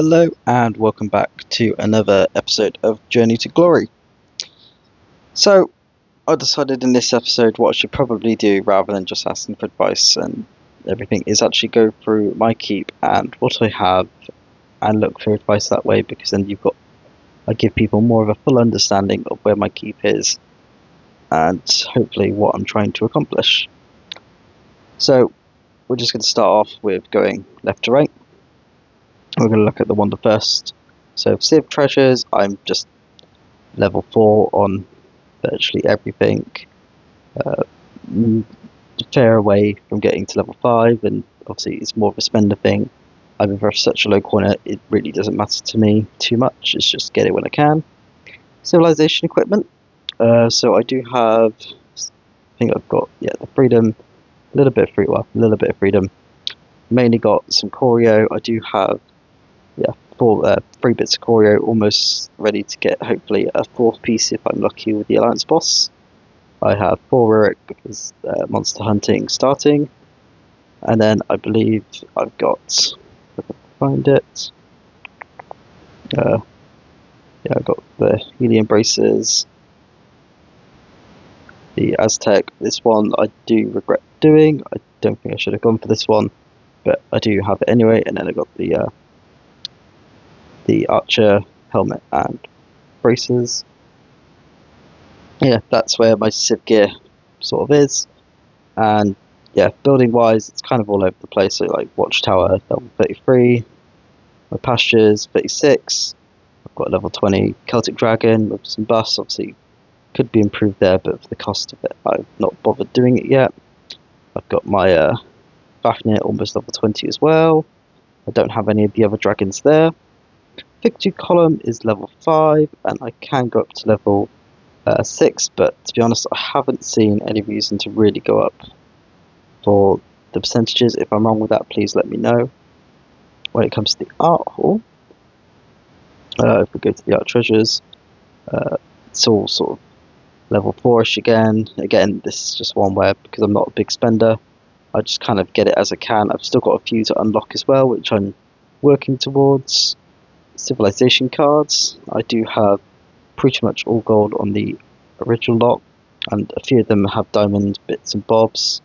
Hello and welcome back to another episode of Journey to Glory. So, I decided in this episode what I should probably do rather than just asking for advice and everything is actually go through my keep and what I have and look for advice that way, because then I give people more of a full understanding of where my keep is and hopefully what I'm trying to accomplish. So, we're just going to start off with going left to right. We're going to look at the Wander first. So for Civ Treasures, I'm just level 4 on virtually everything. Fair away from getting to level 5, and obviously it's more of a spender thing. I'm in such a low corner, it really doesn't matter to me too much. It's just get it when I can. Civilization equipment. So I do have, I think I've got, the freedom, a little bit of freedom. Mainly got some choreo. I do have 3 bits of choreo, almost ready to get hopefully a 4th piece if I'm lucky with the Alliance boss. I have 4 Rurik because monster hunting starting, and then I believe I've got, if I can find it, I've got the helium braces, the Aztec. This one I do regret doing. I don't think I should have gone for this one, but I do have it anyway. And then I got the archer helmet and braces. Yeah, that's where my Civ gear sort of is. And yeah, building wise, it's kind of all over the place. So like Watchtower level 33, my pastures 36. I've got level 20 Celtic Dragon with some buffs. Obviously, could be improved there, but for the cost of it, I've not bothered doing it yet. I've got my Fafnir almost level 20 as well. I don't have any of the other dragons there. Victory column is level 5, and I can go up to level 6, but to be honest, I haven't seen any reason to really go up for the percentages. If I'm wrong with that, please let me know. When it comes to the art hall, if we go to the art treasures, it's all sort of level 4ish again. Again, this is just one where, because I'm not a big spender, I just kind of get it as I can. I've still got a few to unlock as well, which I'm working towards. Civilization cards, I do have pretty much all gold on the original lot, and a few of them have diamond bits and bobs.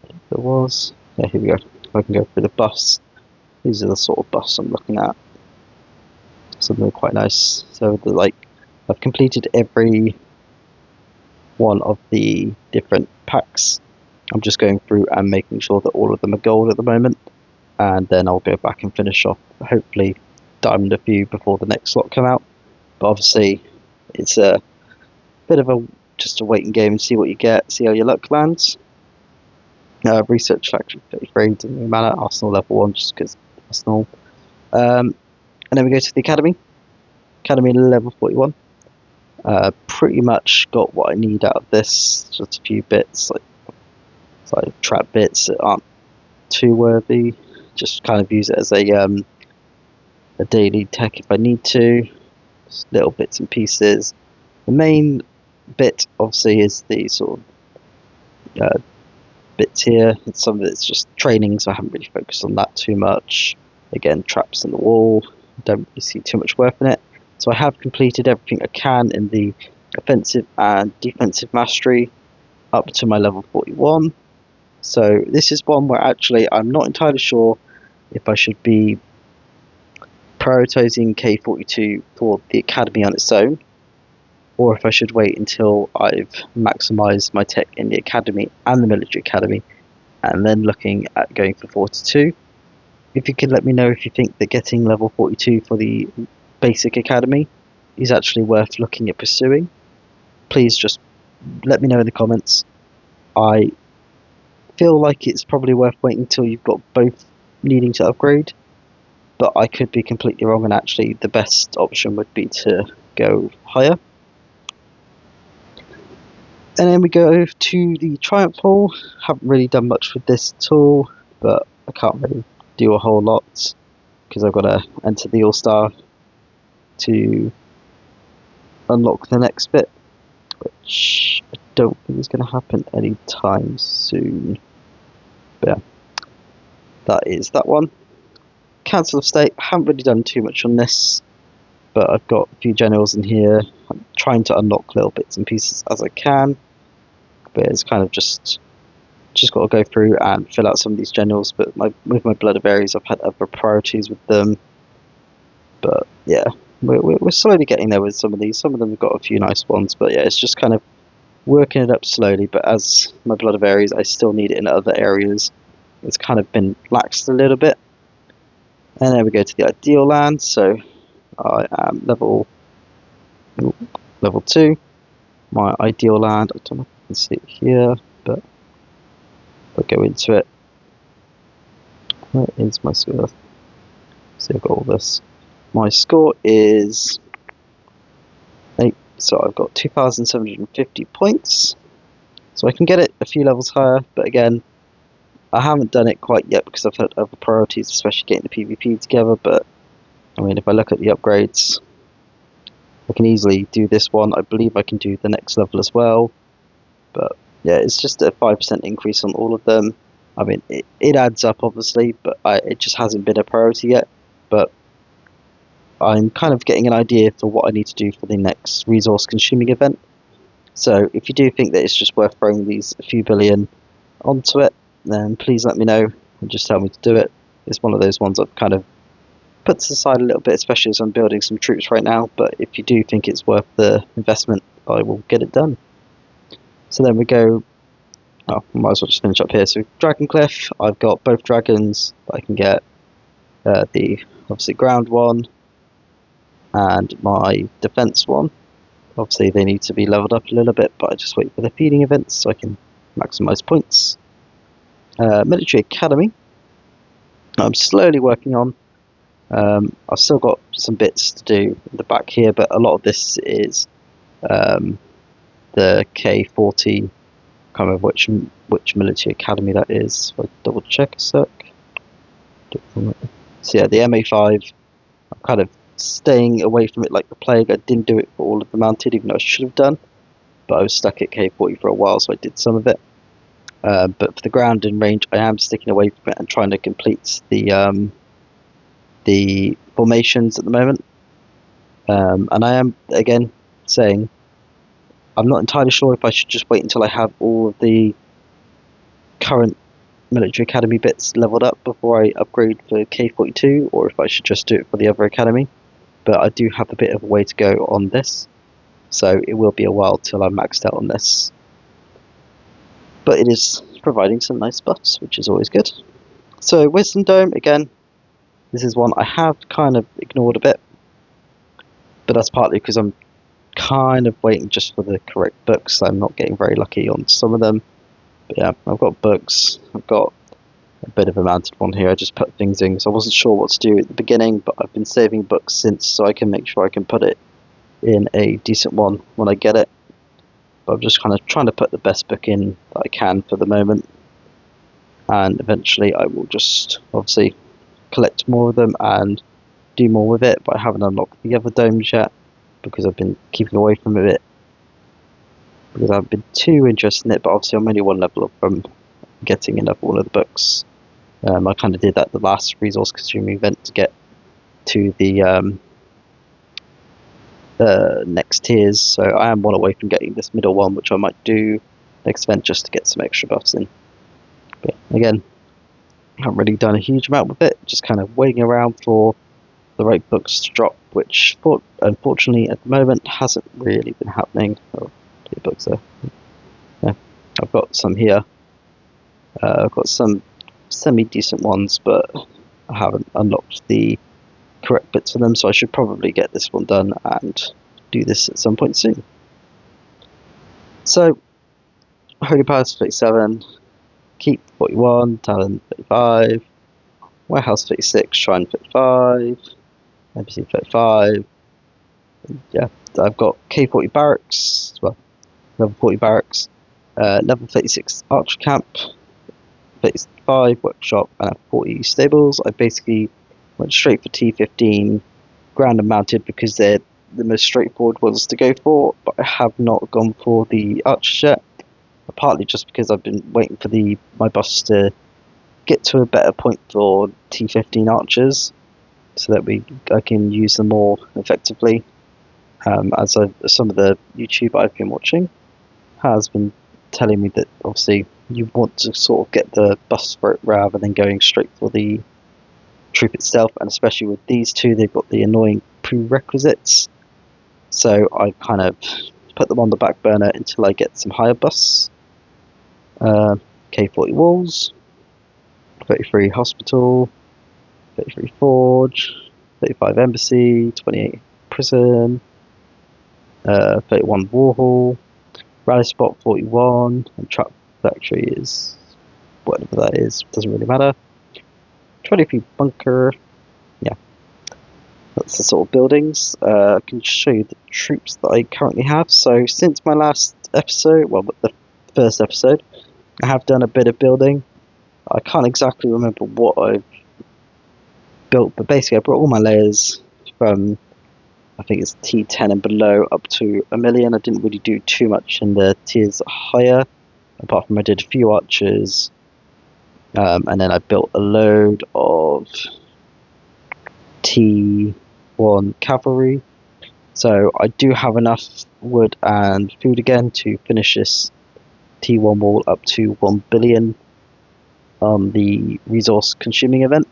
There was, here we go. If I can go through the buffs, these are the sort of buffs I'm looking at. Some of them are quite nice. So I've completed every one of the different packs. I'm just going through and making sure that all of them are gold at the moment, and then I'll go back and finish off, hopefully diamond a few before the next slot come out. But obviously it's a bit of just a waiting game and see what you get, see how your luck lands. Research Factory 33 doesn't really matter. Arsenal level 1 just because Arsenal. And then we go to the Academy level 41. Pretty much got what I need out of this, just a few bits like trap bits that aren't too worthy, just kind of use it as a daily tech if I need to, just little bits and pieces. The main bit obviously is the sort of bits here. Some of it's just training, so I haven't really focused on that too much. Again, traps in the wall, don't really see too much worth in it. So I have completed everything I can in the offensive and defensive mastery up to my level 41. So this is one where actually I'm not entirely sure if I should be prioritizing K42 for the Academy on its own, or if I should wait until I've maximized my tech in the Academy and the Military Academy, and then looking at going for 42. If you could let me know if you think that getting level 42 for the Basic Academy is actually worth looking at pursuing, please just let me know in the comments. I feel like it's probably worth waiting until you've got both needing to upgrade, but I could be completely wrong, and actually the best option would be to go higher. And then we go to the Triumph Hall. Haven't really done much with this at all, but I can't really do a whole lot because I've got to enter the All-Star to unlock the next bit, which I don't think is going to happen anytime soon. But yeah, that is that one. Council of State, I haven't really done too much on this, but I've got a few generals in here. I'm trying to unlock little bits and pieces as I can, but it's kind of just got to go through and fill out some of these generals. But with my Blood of Ares, I've had other priorities with them. But yeah, we're slowly getting there with some of these. Some of them have got a few nice ones, but yeah, it's just kind of working it up slowly. But as my Blood of Ares, I still need it in other areas. It's kind of been laxed a little bit. And then we go to the ideal land. So I am level 2. My ideal land, I don't know if you can see it here, but I'll go into it. Where is my score? So I've got all this. My score is 8, so I've got 2,750 points. So I can get it a few levels higher, but again, I haven't done it quite yet because I've had other priorities, especially getting the PvP together. But I mean, if I look at the upgrades, I can easily do this one. I believe I can do the next level as well. But yeah, it's just a 5% increase on all of them. I mean, it adds up, obviously, but it just hasn't been a priority yet. But I'm kind of getting an idea for what I need to do for the next resource-consuming event. So if you do think that it's just worth throwing these a few billion onto it, then please let me know and just tell me to do it. It's one of those ones I've kind of put to the side a little bit, especially as I'm building some troops right now. But if you do think it's worth the investment, I will get it done. So then we go... Oh, I might as well just finish up here. So Dragoncliff, I've got both dragons that I can get. The obviously ground one and my defense one. Obviously they need to be leveled up a little bit, but I just wait for the feeding events so I can maximize points. Military Academy, I'm slowly working on. I've still got some bits to do in the back here, but a lot of this is the K40. I can't remember which military academy that is. So I'll double check a sec. So yeah, the MA5. I'm kind of staying away from it like the plague. I didn't do it for all of the mounted, even though I should have done. But I was stuck at K40 for a while, so I did some of it. But for the ground and range, I am sticking away from it and trying to complete the formations at the moment. And I am, again, saying I'm not entirely sure if I should just wait until I have all of the current military academy bits leveled up before I upgrade for K42, or if I should just do it for the other academy. But I do have a bit of a way to go on this, so it will be a while till I'm maxed out on this. But it is providing some nice buffs, which is always good. So Wisdom Dome, again, this is one I have kind of ignored a bit, but that's partly because I'm kind of waiting just for the correct books. I'm not getting very lucky on some of them. But yeah, I've got books. I've got a bit of a mounted one here. I just put things in because I wasn't sure what to do at the beginning, but I've been saving books since so I can make sure I can put it in a decent one when I get it. But I'm just kind of trying to put the best book in that I can for the moment. And eventually I will just obviously collect more of them and do more with it, but I haven't unlocked the other domes yet because I've been keeping away from it because I haven't been too interested in it. But obviously I'm only one level up from getting enough all of the books. I kind of did that the last resource consuming event to get to the next tiers, so I am one away from getting this middle one, which I might do next event just to get some extra buffs in. But again, I haven't really done a huge amount with it, just kind of waiting around for the right books to drop, which unfortunately at the moment hasn't really been happening. Oh, 2 books there. Yeah, I've got some here. I've got some semi-decent ones, but I haven't unlocked the correct bits for them, so I should probably get this one done and do this at some point soon. So, Holy Palace 37, Keep 41, Talon 35, Warehouse 36, Shrine 35, Embassy 35. Yeah, I've got K40 barracks, well, level 40 barracks, level 36 archer camp, 35 workshop, and 40 stables. I basically went straight for T15 ground and mounted because they're the most straightforward ones to go for, but I have not gone for the archers yet, partly just because I've been waiting for my buffs to get to a better point for T15 archers, so that I can use them more effectively. As some of the YouTube I've been watching has been telling me that obviously you want to sort of get the bus for it rather than going straight for the troop itself, and especially with these two, they've got the annoying prerequisites. So I kind of put them on the back burner until I get some higher busts. K40 walls, 33 hospital, 33 forge, 35 embassy, 28 prison, 31 warhall, rally spot 41, and truck factory is whatever that is, doesn't really matter. 23 bunker, yeah, that's the sort of buildings. I can show you the troops that I currently have. So since my last episode, well, the first episode, I have done a bit of building. I can't exactly remember what I've built, but basically I brought all my layers from, I think it's T10 and below, up to 1,000,000. I didn't really do too much in the tiers higher, apart from I did a few archers, and then I built a load of T1 cavalry. So I do have enough wood and food again to finish this T1 wall up to 1 billion on the resource consuming event,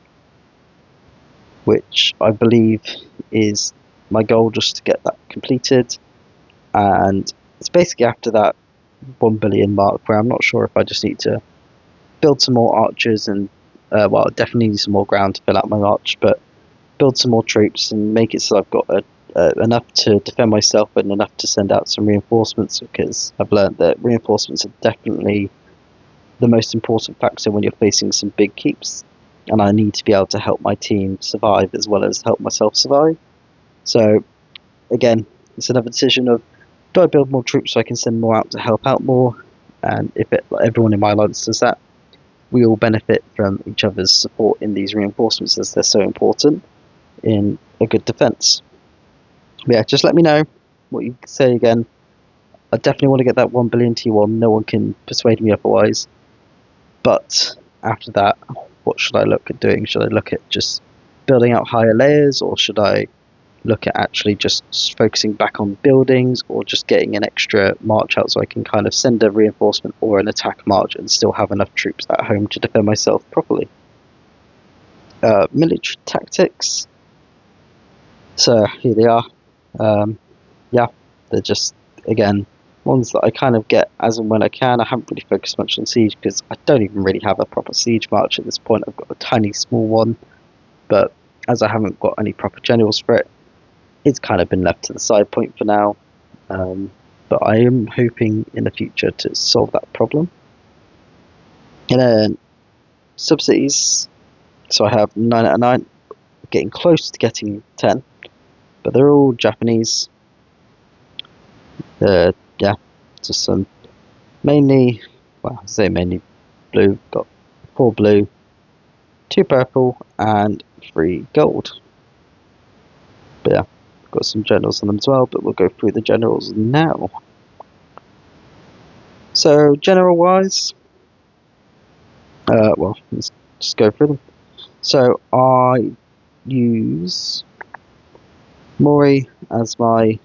which I believe is my goal, just to get that completed. And it's basically after that 1 billion mark where I'm not sure if I just need to build some more archers and well, definitely need some more ground to fill out my arch, but build some more troops and make it so I've got enough to defend myself and enough to send out some reinforcements, because I've learned that reinforcements are definitely the most important factor when you're facing some big keeps, and I need to be able to help my team survive as well as help myself survive. So again, it's another decision of, do I build more troops so I can send more out to help out more? And if everyone in my alliance does that, we all benefit from each other's support in these reinforcements, as they're so important in a good defense. Yeah, just let me know what you say again. I definitely want to get that 1 billion T1. No one can persuade me otherwise. But after that, what should I look at doing? Should I look at just building out higher layers, or should I look at actually just focusing back on buildings, or just getting an extra march out so I can kind of send a reinforcement or an attack march and still have enough troops at home to defend myself properly? Military tactics. So here they are. Yeah, they're just, again, ones that I kind of get as and when I can. I haven't really focused much on siege because I don't even really have a proper siege march at this point. I've got a tiny small one, but as I haven't got any proper generals for it, it's kind of been left to the side point for now. But I am hoping in the future to solve that problem. And then subsidies. So I have 9 out of 9, getting close to getting 10, but they're all Japanese. Yeah, just some mainly, well, I say mainly blue. Got 4 blue, 2 purple, and 3 gold. But yeah, got some generals on them as well, but we'll go through the generals now. So general wise, well, let's just go through them. So I use Mori as my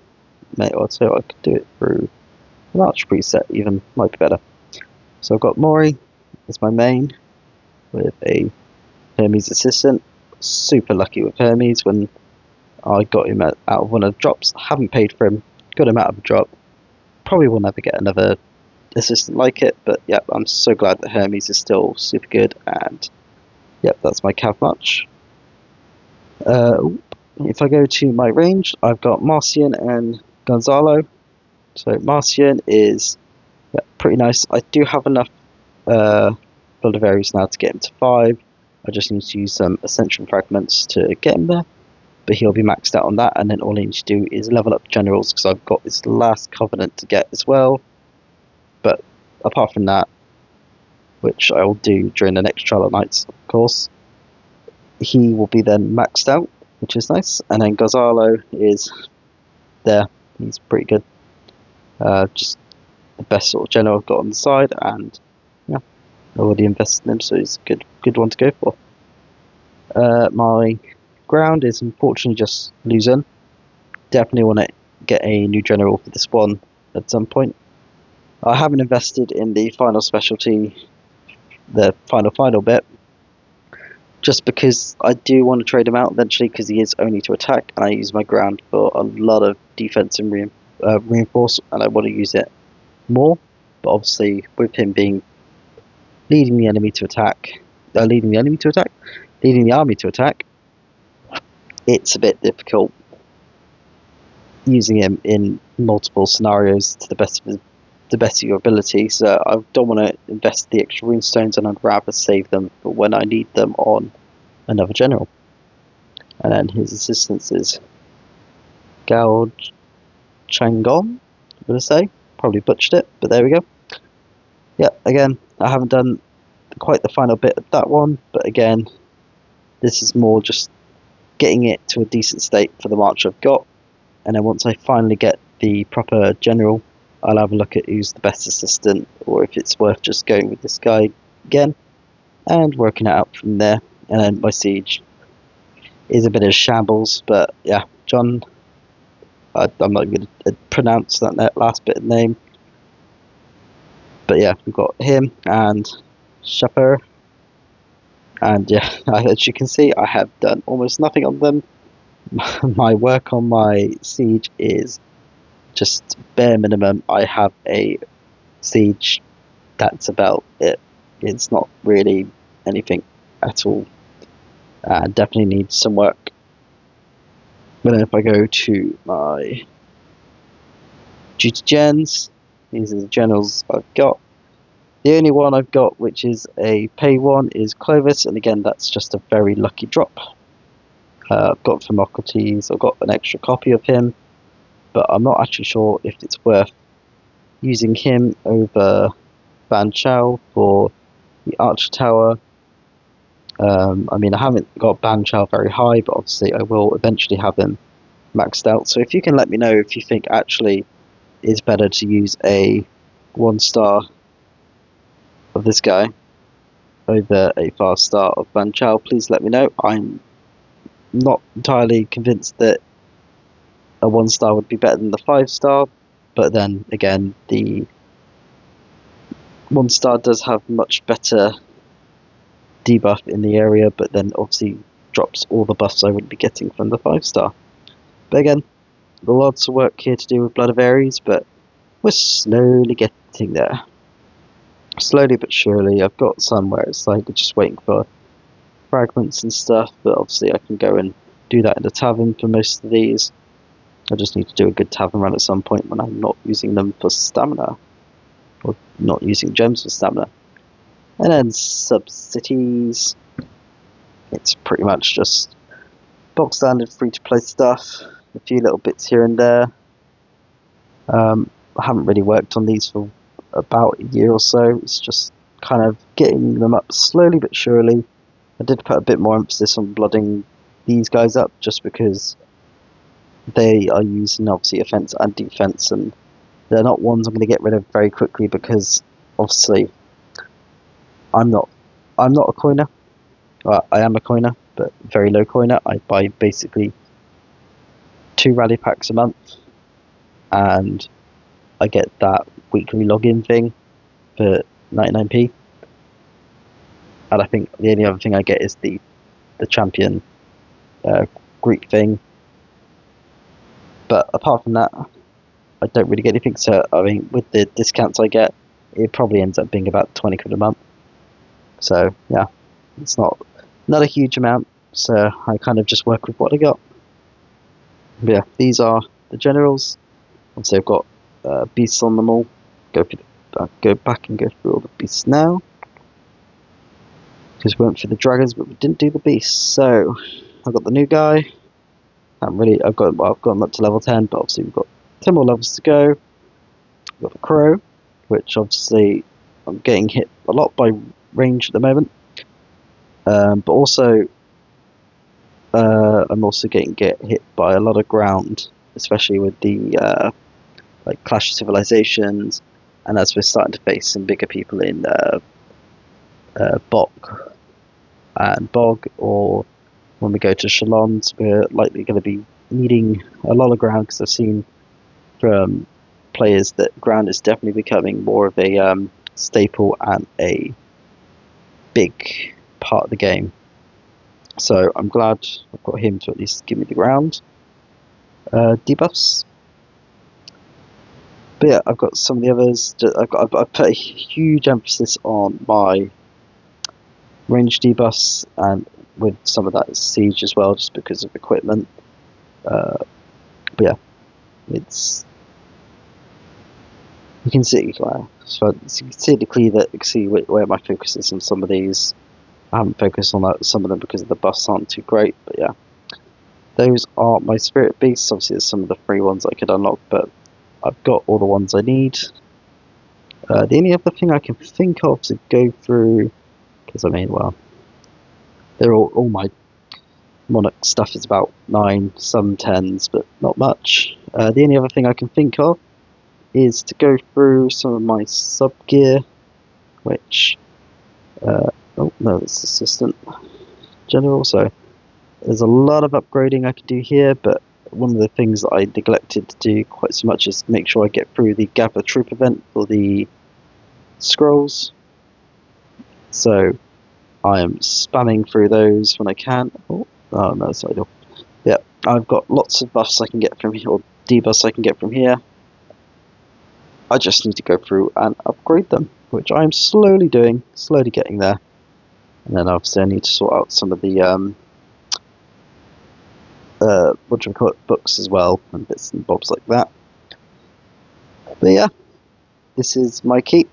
mate, or so I could do it through an arch preset even, might be better. So I've got Mori as my main with a Hermes assistant. Super lucky with Hermes when I got him out of one of the drops. I haven't paid for him, got him out of a drop. Probably will never get another assistant like it, but yeah, I'm so glad that Hermes is still super good. And yep, that's my cav march. If I go to my range, I've got Marcian and Gonzalo. So Marcian is pretty nice. I do have enough Bolivarians now to get him to 5. I just need to use some Ascension fragments to get him there, but he'll be maxed out on that, and then all I need to do is level up generals, because I've got this last covenant to get as well. But apart from that, which I will do during the next Trial of Nights, of course, he will be then maxed out, which is nice. And then Gonzalo is there. He's pretty good. Just the best sort of general I've got on the side, and yeah, I already invested in him, so he's a good one to go for. My ground is unfortunately just losing. Definitely want to get a new general for this one at some point. I haven't invested in the final specialty, the final bit, just because I do want to trade him out eventually, because he is only to attack, and I use my ground for a lot of defense and reinforce, and I want to use it more. But obviously, with him being leading the army to attack, it's a bit difficult using him in multiple scenarios to the best of your ability. So I don't want to invest the extra rune stones, and I'd rather save them for when I need them on another general. And then his assistance is Gao Changon, I'm going to say. Probably butchered it, but there we go. Yeah, again, I haven't done quite the final bit of that one, but again, this is more just getting it to a decent state for the march I've got. And then once I finally get the proper general, I'll have a look at who's the best assistant, or if it's worth just going with this guy again and working it out from there. And then my siege is a bit of shambles, but yeah, John, I'm not going to pronounce that last bit of name, but yeah, we've got him and Shepper, and yeah, as you can see, I have done almost nothing on them. My work on my siege is just bare minimum. I have a siege, that's about it. It's not really anything at all. Definitely needs some work. But then if I go to my duty gens, these are the generals I've got. The only one I've got which is a pay one is Clovis, and again that's just a very lucky drop. I've got Themocrates, I've got an extra copy of him, but I'm not actually sure if it's worth using him over Ban Chao for the Archer Tower. I mean, I haven't got Ban Chao very high, but obviously I will eventually have him maxed out. So if you can let me know if you think actually it's better to use a 1-star of this guy over a 5-star of Ban Chao, please let me know. I'm not entirely convinced that a 1-star would be better than the 5-star, but then again, the 1-star does have much better debuff in the area, but then obviously drops all the buffs I would be getting from the 5-star. But again, lots of work here to do with Blood of Ares, but we're slowly getting there. Slowly but surely. I've got some where it's like just waiting for fragments and stuff, but obviously I can go and do that in the tavern for most of these. I just need to do a good tavern run at some point when I'm not using them for stamina, or not using gems for stamina. And then sub-cities, it's pretty much just bog standard free-to-play stuff, a few little bits here and there. I haven't really worked on these for about a year or so. It's just kind of getting them up slowly but surely. I did put a bit more emphasis on blooding these guys up, just because they are using obviously offense and defense, and they're not ones I'm going to get rid of very quickly, because obviously I'm not a coiner. Well, I am a coiner, but very low coiner. I buy basically 2 rally packs a month, and I get that weekly login thing for 99p. And I think the only other thing I get is the champion Greek thing. But apart from that, I don't really get anything. So I mean, with the discounts I get, it probably ends up being about 20 quid a month. So yeah, it's not a huge amount. So I kind of just work with what I got. But yeah, these are the generals. Obviously I've got beasts on them all. Go back and go through all the beasts now, because we went for the dragons, but we didn't do the beasts. So I've got the new guy. I've got them up to level 10, but obviously we've got 10 more levels to go. We've got the crow, which obviously I'm getting hit a lot by range at the moment, but also I'm also getting hit by a lot of ground, especially with the like Clash of Civilizations, and as we're starting to face some bigger people in Bog, or when we go to Chalons, we're likely going to be needing a lot of ground, because I've seen from players that ground is definitely becoming more of a staple and a big part of the game. So I'm glad I've got him to at least give me the ground debuffs. But yeah, I've got some of the others. I've put a huge emphasis on my range debuffs, and with some of that siege as well, just because of equipment. But yeah, it's, you can see so you can see where my focus is on some of these. I haven't focused on some of them because the buffs aren't too great, but yeah, those are my spirit beasts. Obviously there's some of the free ones I could unlock, but I've got all the ones I need. The only other thing I can think of to go through, because I mean, well, they're all my Monarch stuff is about 9, some 10s, but not much. The only other thing I can think of is to go through some of my sub gear, which oh no, it's assistant general. So there's a lot of upgrading I can do here, but one of the things that I neglected to do quite so much is make sure I get through the gather troop event for the scrolls. So I am spamming through those when I can. Oh no, sorry. Yeah, I've got lots of buffs I can get from here, or debuffs I can get from here. I just need to go through and upgrade them, which I'm slowly doing, slowly getting there. And then obviously I need to sort out some of the what do we call it, books as well, and bits and bobs like that. But yeah, this is my keep.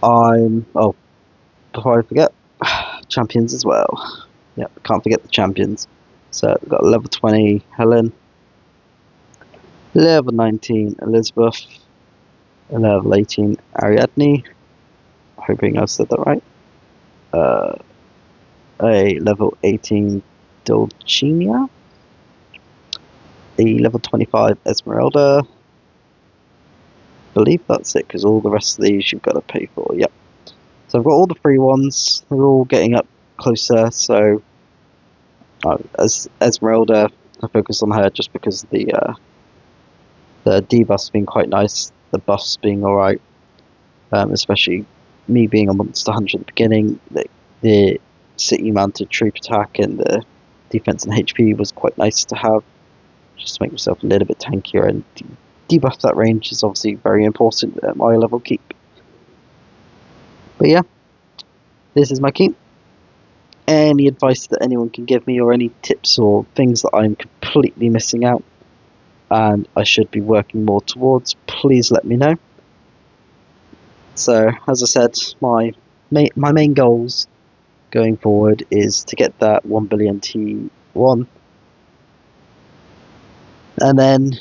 Oh, before I forget, champions as well. Yeah, can't forget the champions. So we've got level 20 Helen, level 19 Elizabeth, and level 18 Ariadne. Hoping I've said that right. A level 18 Dulcinea, a level 25 Esmeralda. I believe that's it, because all the rest of these you've got to pay for. Yep. So I've got all the free ones. They're all getting up closer. So as Esmeralda, I focus on her just because the debuffs being quite nice, the buffs being alright. Especially me being a monster hunter at the beginning, the city mounted troop attack and the defense and HP was quite nice to have, just to make myself a little bit tankier, and debuff that range is obviously very important at my level keep. But yeah, this is my keep. Any advice that anyone can give me, or any tips or things that I'm completely missing out and I should be working more towards, please let me know. So as I said, my main goals going forward is to get that 1 billion T1, and then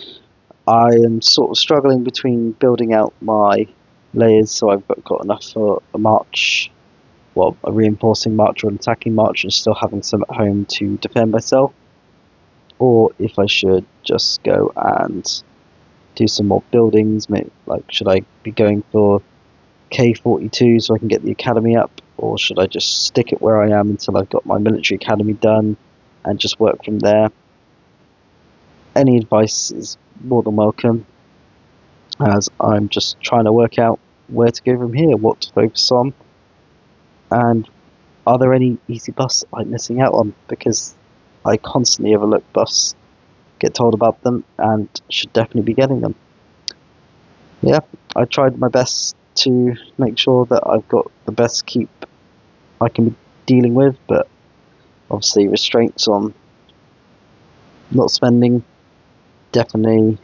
I am sort of struggling between building out my layers, so I've got enough for a march, well, a reinforcing march or an attacking march, and still having some at home to defend myself, or if I should just go and do some more buildings. Like, should I be going for K42 so I can get the academy up, or should I just stick it where I am until I've got my military academy done and just work from there? Any advice is more than welcome, as I'm just trying to work out where to go from here, what to focus on, and are there any easy buffs I'm missing out on, because I constantly overlook buffs, get told about them, and should definitely be getting them. Yeah, I tried my best to make sure that I've got the best keep I can be dealing with, but obviously restraints on not spending definitely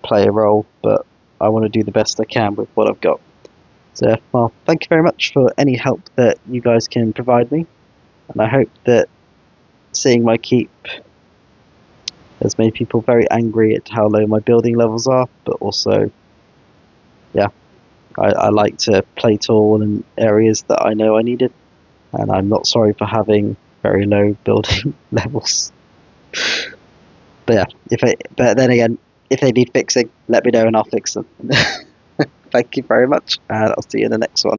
play a role, but I want to do the best I can with what I've got. So, well, thank you very much for any help that you guys can provide me, and I hope that seeing my keep has made people very angry at how low my building levels are, but also, yeah, I like to play tall in areas that I know I needed, and I'm not sorry for having very low building levels. But yeah, but then again, if they need fixing, let me know and I'll fix them. Thank you very much, and I'll see you in the next one.